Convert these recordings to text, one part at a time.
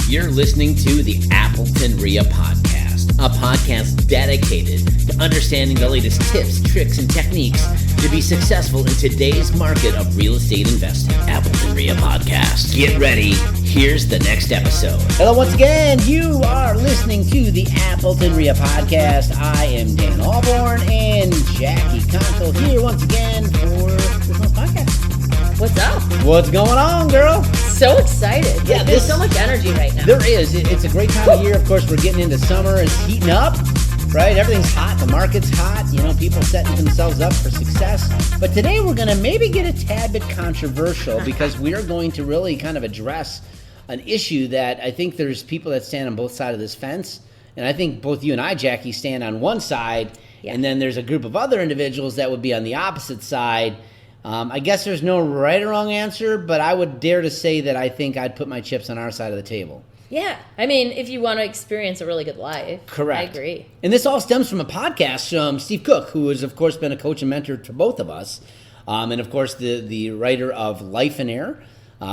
You're listening to the Appleton REIA podcast, a podcast dedicated to understanding the latest tips, tricks, and techniques to be successful in today's market of real estate investing. Appleton REIA podcast. Get ready. Here's the next episode. Hello once again. You are listening to the Appleton REIA podcast. I am Dan Alborn and Jacci Conkel here once again for this month's podcast. What's up? What's going on, girl? So excited. Yeah, there's so much energy right now. There is. It's a great time of year. Of course, we're getting into summer. It's heating up, right? Everything's hot. The market's hot. You know, people setting themselves up for success. But today we're going to maybe get a tad bit controversial because we are going to really kind of address an issue that I think there's people that stand on both sides of this fence. And I think both you and I, Jacci, stand on one side. Yeah. And then there's a group of other individuals that would be on the opposite side. I guess there's no right or wrong answer, but I would dare to say that I think I'd put my chips on our side of the table. Yeah. I mean, if you want to experience a really good life. Correct. I agree. And this all stems from a podcast from Steve Cook, who has, of course, been a coach and mentor to both of us. And, of course, the writer of Life and Air,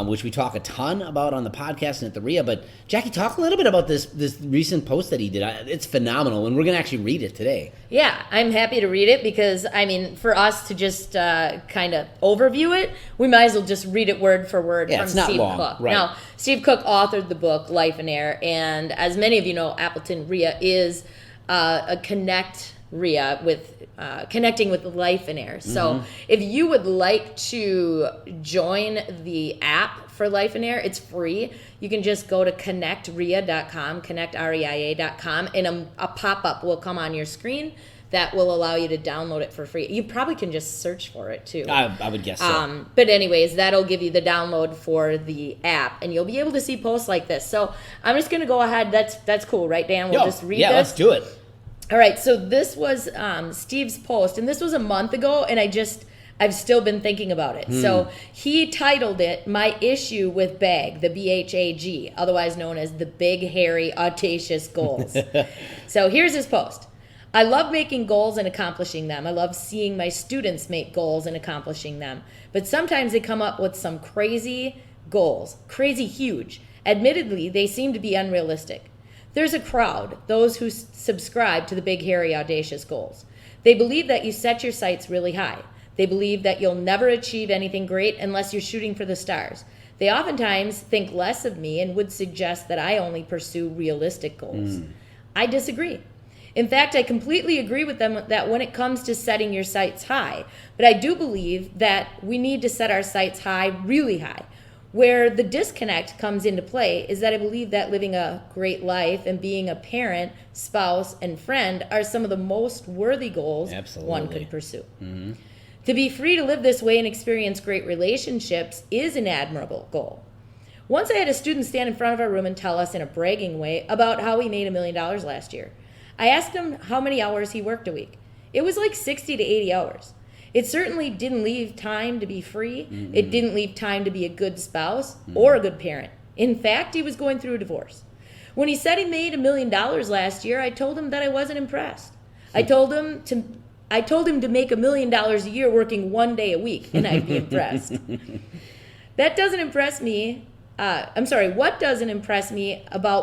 which we talk a ton about on the podcast and at the REIA. But, Jacci, talk a little bit about this recent post that he did. It's phenomenal, and we're going to actually read it today. Yeah, I'm happy to read it because, I mean, for us to just kind of overview it, we might as well just read it word for word from Steve Cook. Right. Now, Steve Cook authored the book Life and Air, and as many of you know, Appleton REIA is a connect REIA with connecting with Life and Air. So if you would like to join the app for Life and Air, it's free. You can just go to connectrea.com, connectreia.com, and a pop-up will come on your screen that will allow you to download it for free. You probably can just search for it too. I would guess so. But anyways, that'll give you the download for the app, and you'll be able to see posts like this. So I'm just going to go ahead. That's cool, right, Dan? We'll just read this. Yeah, let's do it. All right, so this was Steve's post, and this was a month ago, and I've still been thinking about it. So he titled it, My Issue with BAG, the B-H-A-G, otherwise known as the Big, Hairy, Audacious Goals. So here's his post. I love making goals and accomplishing them. I love seeing my students make goals and accomplishing them. But sometimes they come up with some crazy goals, crazy huge. Admittedly, they seem to be unrealistic. There's a crowd, those who subscribe to the big, hairy, audacious goals. They believe that you set your sights really high. They believe that you'll never achieve anything great unless you're shooting for the stars. They oftentimes think less of me and would suggest that I only pursue realistic goals. I disagree. In fact, I completely agree with them that when it comes to setting your sights high, but I do believe that we need to set our sights high, really high. Where the disconnect comes into play is that I believe that living a great life and being a parent, spouse, and friend are some of the most worthy goals one could pursue. To be free to live this way and experience great relationships is an admirable goal. Once I had a student stand in front of our room and tell us in a bragging way about how he made $1 million last year. I asked him how many hours he worked a week. It was like 60 to 80 hours. It certainly didn't leave time to be free. It didn't leave time to be a good spouse or a good parent. In fact, he was going through a divorce. When he said he made $1 million last year, I told him that I wasn't impressed. I told him to make $1 million a year working 1 day a week, and I'd be impressed. What doesn't impress me about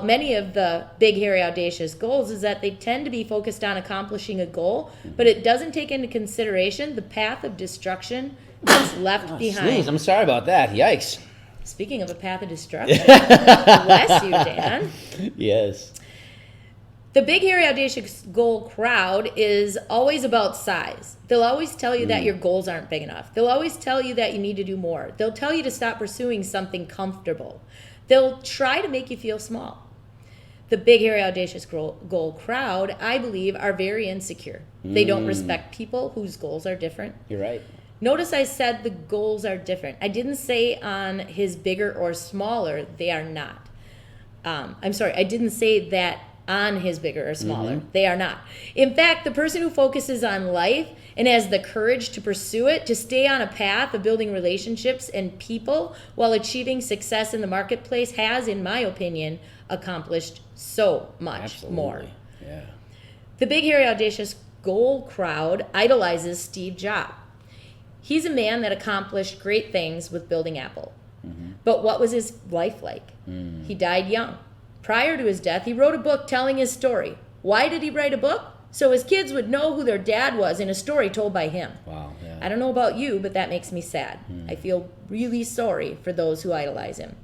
many of the big, hairy, audacious goals is that they tend to be focused on accomplishing a goal, but it doesn't take into consideration the path of destruction that's left behind. Sneeze. I'm sorry about that. Yikes. Speaking of a path of destruction, bless you, Dan. Yes. The big, hairy, audacious goal crowd is always about size. They'll always tell you that your goals aren't big enough. They'll always tell you that you need to do more. They'll tell you to stop pursuing something comfortable. They'll try to make you feel small. The big, hairy, audacious goal crowd, I believe, are very insecure. They don't respect people whose goals are different. You're right. Notice I said the goals are different. I didn't say on his bigger or smaller. They are not. I didn't say that on his bigger or smaller. They are not. In fact, the person who focuses on life and has the courage to pursue it, to stay on a path of building relationships and people while achieving success in the marketplace has, in my opinion, accomplished so much more. Yeah. The big, hairy, audacious goal crowd idolizes Steve Jobs. He's a man that accomplished great things with building Apple. But what was his life like? He died young. Prior to his death, he wrote a book telling his story. Why did he write a book? So his kids would know who their dad was in a story told by him. Wow. Yeah. I don't know about you, but that makes me sad. I feel really sorry for those who idolize him.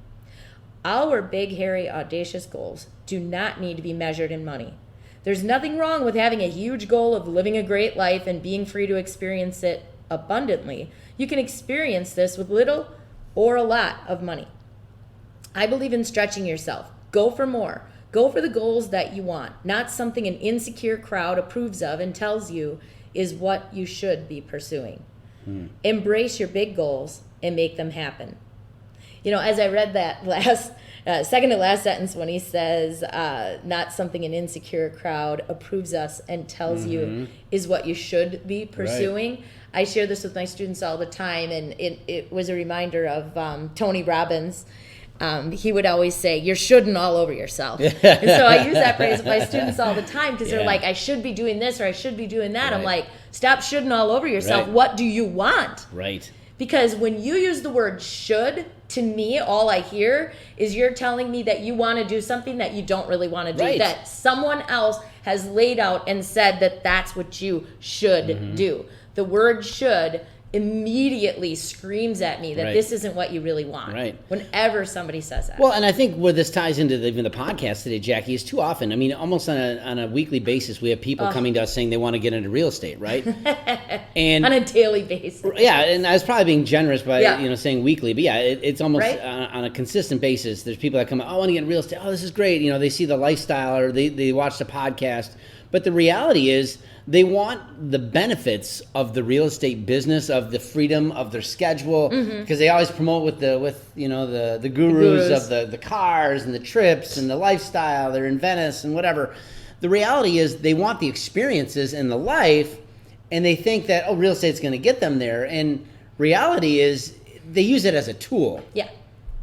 Our big, hairy, audacious goals do not need to be measured in money. There's nothing wrong with having a huge goal of living a great life and being free to experience it abundantly. You can experience this with little or a lot of money. I believe in stretching yourself. Go for more. Go for the goals that you want, not something an insecure crowd approves of and tells you is what you should be pursuing. Embrace your big goals and make them happen. You know, as I read that second to last sentence when he says, not something an insecure crowd approves us and tells you is what you should be pursuing. Right. I share this with my students all the time, and it was a reminder of Tony Robbins. He would always say, you're shoulding all over yourself. And so I use that phrase with my students all the time because they're like, I should be doing this or I should be doing that. Right. I'm like, stop shoulding all over yourself. Right. What do you want? Right. Because when you use the word should, to me, all I hear is you're telling me that you want to do something that you don't really want to do. Right. That someone else has laid out and said that that's what you should do. The word should immediately screams at me that this isn't what you really want. Right. Whenever somebody says that. Well, and I think where this ties into even the podcast today, Jackie, is too often. I mean, almost on a weekly basis, we have people coming to us saying they want to get into real estate, right? And on a daily basis. Yeah, and I was probably being generous by saying weekly, but it's almost on a consistent basis. There's people that come, I want to get in real estate. Oh, this is great. You know, they see the lifestyle or they watch the podcast, but the reality is, they want the benefits of the real estate business, of the freedom of their schedule, because they always promote with the gurus of the cars and the trips and the lifestyle. They're in Venice and whatever. The reality is they want the experiences and the life, and they think that real estate's going to get them there. And reality is they use it as a tool. Yeah.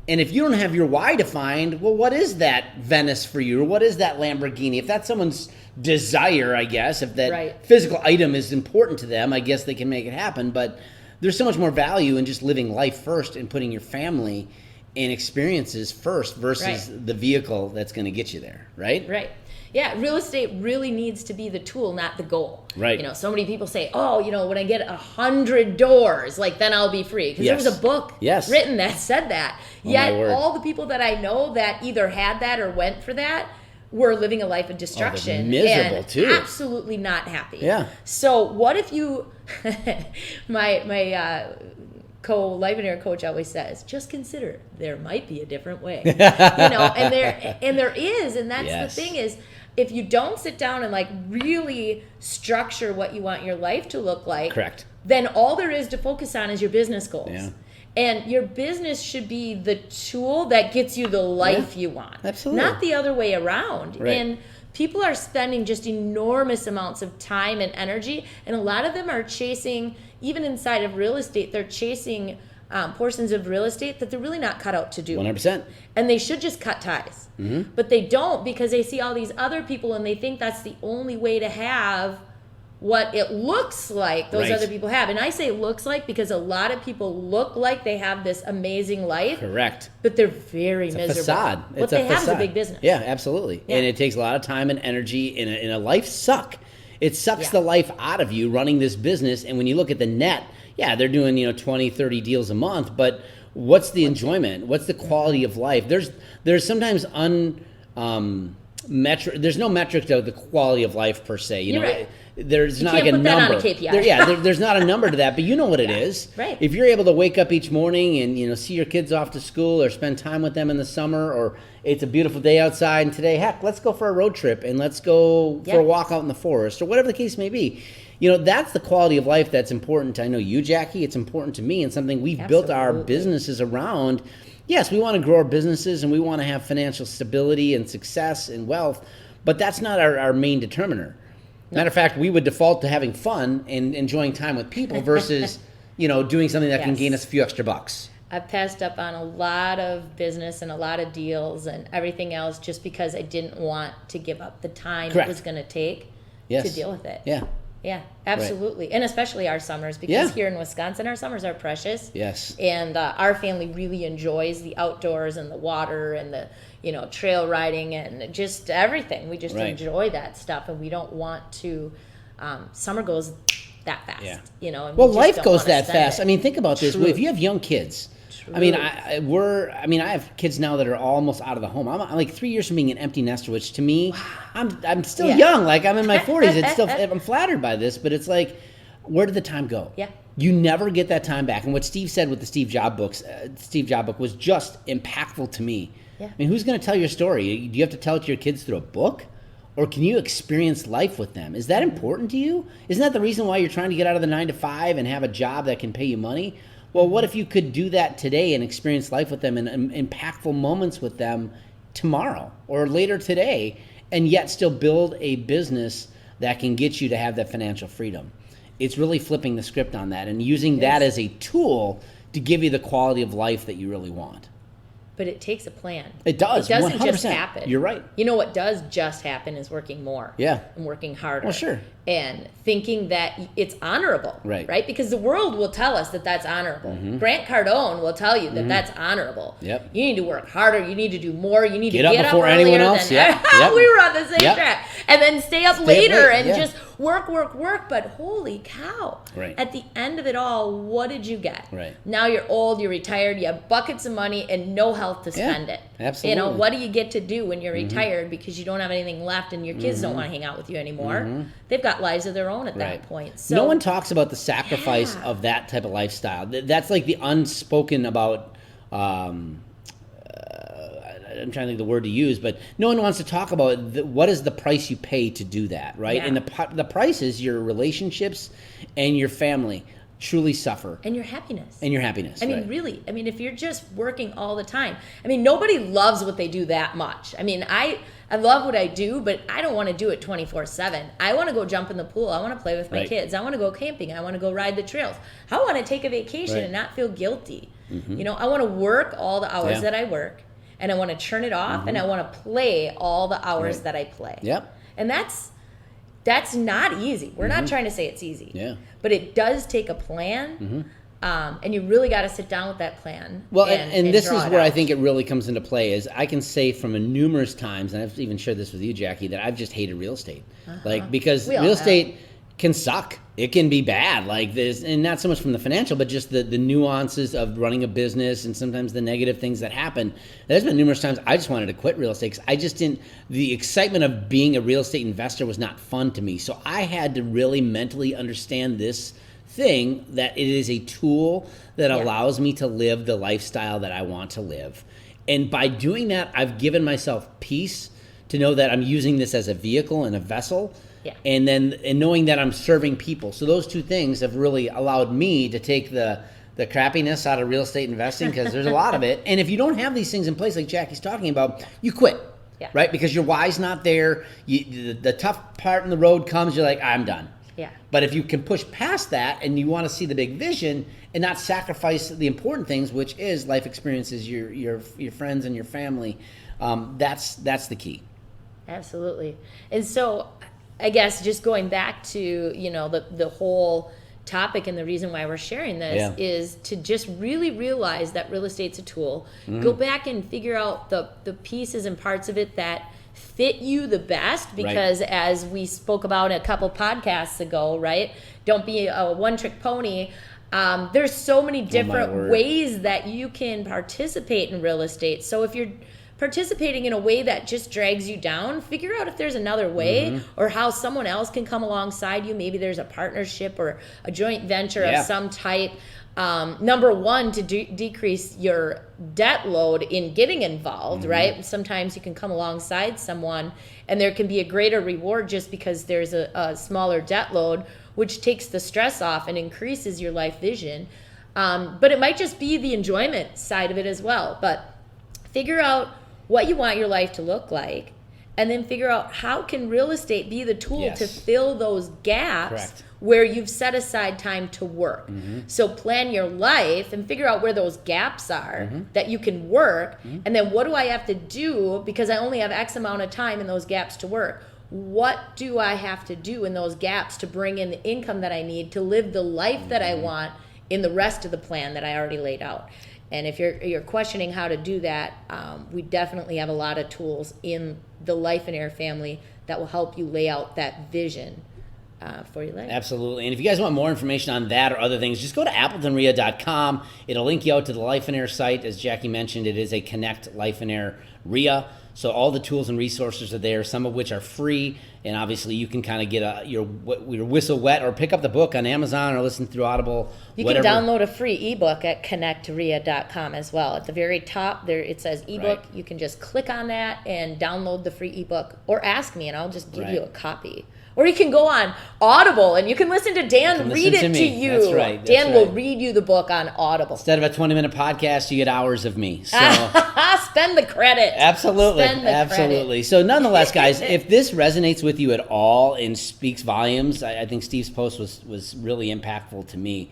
And if you don't have your why defined, well, what is that Venice for you? Or what is that Lamborghini? If that's someone's desire, I guess, if that physical item is important to them, I guess they can make it happen. But there's so much more value in just living life first and putting your family and experiences first versus the vehicle that's going to get you there, right? Right. Yeah, real estate really needs to be the tool, not the goal. Right. You know, so many people say, when I get 100 doors, like then I'll be free. Because there was a book written that said that. Yet all the people that I know that either had that or went for that were living a life of destruction. Miserable and too. Absolutely not happy. Yeah. So what if you, my co-life and air coach always says, just consider there might be a different way. And there is, and that's the thing is, if you don't sit down and like really structure what you want your life to look like, correct, then all there is to focus on is your business goals. Yeah. And your business should be the tool that gets you the life you want. Absolutely. Not the other way around. Right. And people are spending just enormous amounts of time and energy, and a lot of them are chasing, even inside of real estate, they're chasing portions of real estate that they're really not cut out to do. 100%. And they should just cut ties. But they don't, because they see all these other people and they think that's the only way to have what it looks like those other people have. And I say looks like because a lot of people look like they have this amazing life. Correct. But they're very miserable. It's a facade. What they have is a big business. Yeah, absolutely. Yeah. And it takes a lot of time and energy in a life suck. It sucks the life out of you running this business. And when you look at the net, they're doing 20, 30 deals a month, but what's the enjoyment? What's the quality of life? There's sometimes there's no metric to the quality of life per se. You're right. There's you not can't like a put number. That on a KPI. There's not a number to that, but you know what it is. Right. If you're able to wake up each morning and see your kids off to school or spend time with them in the summer, or it's a beautiful day outside and today, heck, let's go for a road trip and let's go for a walk out in the forest or whatever the case may be. That's the quality of life that's important. I know you, Jackie. It's important to me, and something we've built our businesses around. Yes, we want to grow our businesses and we want to have financial stability and success and wealth, but that's not our main determiner. Matter of fact, we would default to having fun and enjoying time with people versus, doing something that can gain us a few extra bucks. I've passed up on a lot of business and a lot of deals and everything else just because I didn't want to give up the time it was going to take to deal with it. Yeah. Yeah, absolutely. Right. And especially our summers, because here in Wisconsin, our summers are precious. Yes. And our family really enjoys the outdoors and the water and the, trail riding and just everything. We just enjoy that stuff, and we don't want to, summer goes that fast, And well, life goes that fast. It. I mean, think about this. If you have young kids, I mean, I have kids now that are almost out of the home. I'm like 3 years from being an empty nester, which to me, I'm still young. Like I'm in my 40s. It's still, I'm flattered by this, but it's like, where did the time go? Yeah. You never get that time back. And what Steve said with the Steve Jobs book was just impactful to me. Yeah. I mean, who's going to tell your story? Do you have to tell it to your kids through a book? Or can you experience life with them? Is that important to you? Isn't that the reason why you're trying to get out of the 9 to 5 and have a job that can pay you money? Well, what if you could do that today and experience life with them and impactful moments with them tomorrow or later today, and yet still build a business that can get you to have that financial freedom? It's really flipping the script on that and using that as a tool to give you the quality of life that you really want. But it takes a plan. It does. It doesn't 100%. just happen. You're right. You know what does just happen is working more. Yeah. And working harder. Well, sure. And thinking that it's honorable. Right. Because the world will tell us that that's honorable. Mm-hmm. Grant Cardone will tell you that that's honorable. Yep. You need to work harder. You need to do more. You need to get up before earlier anyone else. Yep. We were on the same track. And then stay up later and just work. But holy cow. Right. At the end of it all, what did you get? Right. Now you're old, you're retired, you have buckets of money and no health to spend it. Absolutely. What do you get to do when you're retired because you don't have anything left and your kids don't want to hang out with you anymore? They've got lives of their own at that point. So, no one talks about the sacrifice of that type of lifestyle. That's like the unspoken about, I'm trying to think of the word to use, but no one wants to talk about what is the price you pay to do that, right? Yeah. And the price is your relationships and your family truly suffer. And your happiness. I mean, really. I mean, if you're just working all the time. I mean, nobody loves what they do that much. I mean, I love what I do, but I don't want to do it 24/7. I want to go jump in the pool. I want to play with my kids. I want to go camping. I want to go ride the trails. I want to take a vacation and not feel guilty. I want to work all the hours that I work, and I want to turn it off, and I want to play all the hours that I play. Yep. And that's not easy. We're not trying to say it's easy. Yeah. But it does take a plan, and you really got to sit down with that plan. Well, and this is where I think it really comes into play. Is I can say from numerous times, and I've even shared this with you, Jackie, that I've just hated real estate, because real estate can suck. It can be bad, like this, and not so much from the financial, but just the nuances of running a business and sometimes the negative things that happen. There's been numerous times I just wanted to quit real estate because I just didn't. The excitement of being a real estate investor was not fun to me. So I had to really mentally understand this thing, that it is a tool that allows me to live the lifestyle that I want to live. And by doing that, I've given myself peace to know that I'm using this as a vehicle and a vessel. Yeah. And knowing that I'm serving people. So those two things have really allowed me to take the crappiness out of real estate investing, because there's a lot of it. And if you don't have these things in place, like Jackie's talking about, you quit. Yeah. Right? Because your why's not there. The tough part in the road comes, you're like, I'm done. Yeah. But if you can push past that and you want to see the big vision and not sacrifice the important things, which is life experiences, your friends and your family, that's the key. Absolutely. And so I guess just going back to, the whole topic and the reason why we're sharing this is to just really realize that real estate's a tool. Go back and figure out the pieces and parts of it that fit you the best, because as we spoke about a couple podcasts ago, right? Don't be a one-trick pony. There's so many different ways that you can participate in real estate. So if you're participating in a way that just drags you down, figure out if there's another way or how someone else can come alongside you. Maybe there's a partnership or a joint venture of some type. Number one, to decrease your debt load in getting involved, right? Sometimes you can come alongside someone and there can be a greater reward just because there's a smaller debt load, which takes the stress off and increases your life vision. But it might just be the enjoyment side of it as well. But figure out what you want your life to look like, and then figure out how can real estate be the tool to fill those gaps where you've set aside time to work. So plan your life and figure out where those gaps are that you can work, and then what do I have to do because I only have X amount of time in those gaps to work? what do I have to do in those gaps to bring in the income that I need to live the life that I want in the rest of the plan that I already laid out. And if you're questioning how to do that, we definitely have a lot of tools in the Life and Air family that will help you lay out that vision for your life. Absolutely. And if you guys want more information on that or other things, just go to AppletonREIA.com. It'll link you out to the Life and Air site. As Jackie mentioned, it is a Connect Life and Air REIA. So all the tools and resources are there, some of which are free. And obviously you can kind of get your whistle wet or pick up the book on Amazon or listen through Audible. You whatever. can download a free ebook at connectrea.com as well. At the very top there, it says ebook. Right. You can just click on that and download the free ebook, or ask me and I'll just give you a copy. Or you can go on Audible and you can listen to Dan read it to you. That's right. Dan will read you the book on Audible. Instead of a 20-minute podcast, you get hours of me. So spend the credit. Absolutely. Spend the Absolutely. So nonetheless, guys, if this resonates with you at all and speaks volumes, I think Steve's post was really impactful to me.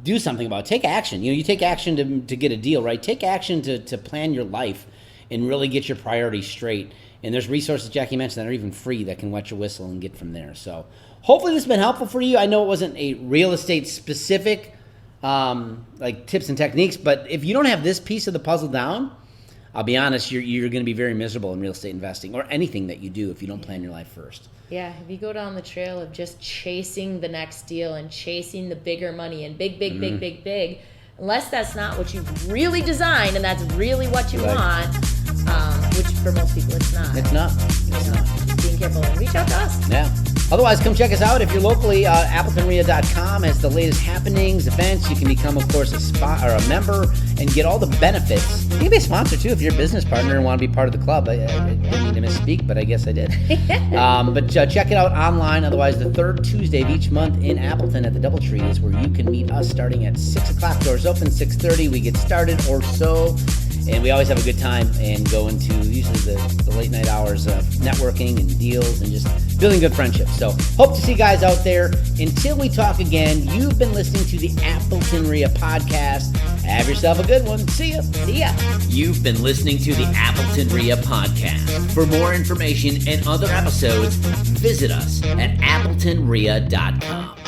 Do something about it. Take action. You take action to get a deal, right? Take action to plan your life and really get your priorities straight. And there's resources Jackie mentioned that are even free that can wet your whistle and get from there. So hopefully this has been helpful for you. I know it wasn't a real estate specific like tips and techniques, but if you don't have this piece of the puzzle down, I'll be honest, you're going to be very miserable in real estate investing or anything that you do if you don't plan your life first. Yeah, if you go down the trail of just chasing the next deal and chasing the bigger money and big, unless that's not what you've really designed and that's really what you want, which for most people it's not. It's not. Just being careful and reach out to us. Yeah. Otherwise, come check us out. If you're locally, AppletonREIA.com has the latest happenings, events. You can become, of course, a member and get all the benefits. You can be a sponsor, too, if you're a business partner and want to be part of the club. I didn't mean to misspeak, but I guess I did. But check it out online. Otherwise, the third Tuesday of each month in Appleton at the Doubletree is where you can meet us starting at 6 o'clock. Doors open, 6:30. We get started or so. And we always have a good time and go into usually the late night hours of networking and deals and just building good friendships. So hope to see you guys out there. Until we talk again, you've been listening to the Appleton REIA podcast. Have yourself a good one. See ya. See ya. You've been listening to the Appleton REIA podcast. For more information and other episodes, visit us at AppletonREIA.com.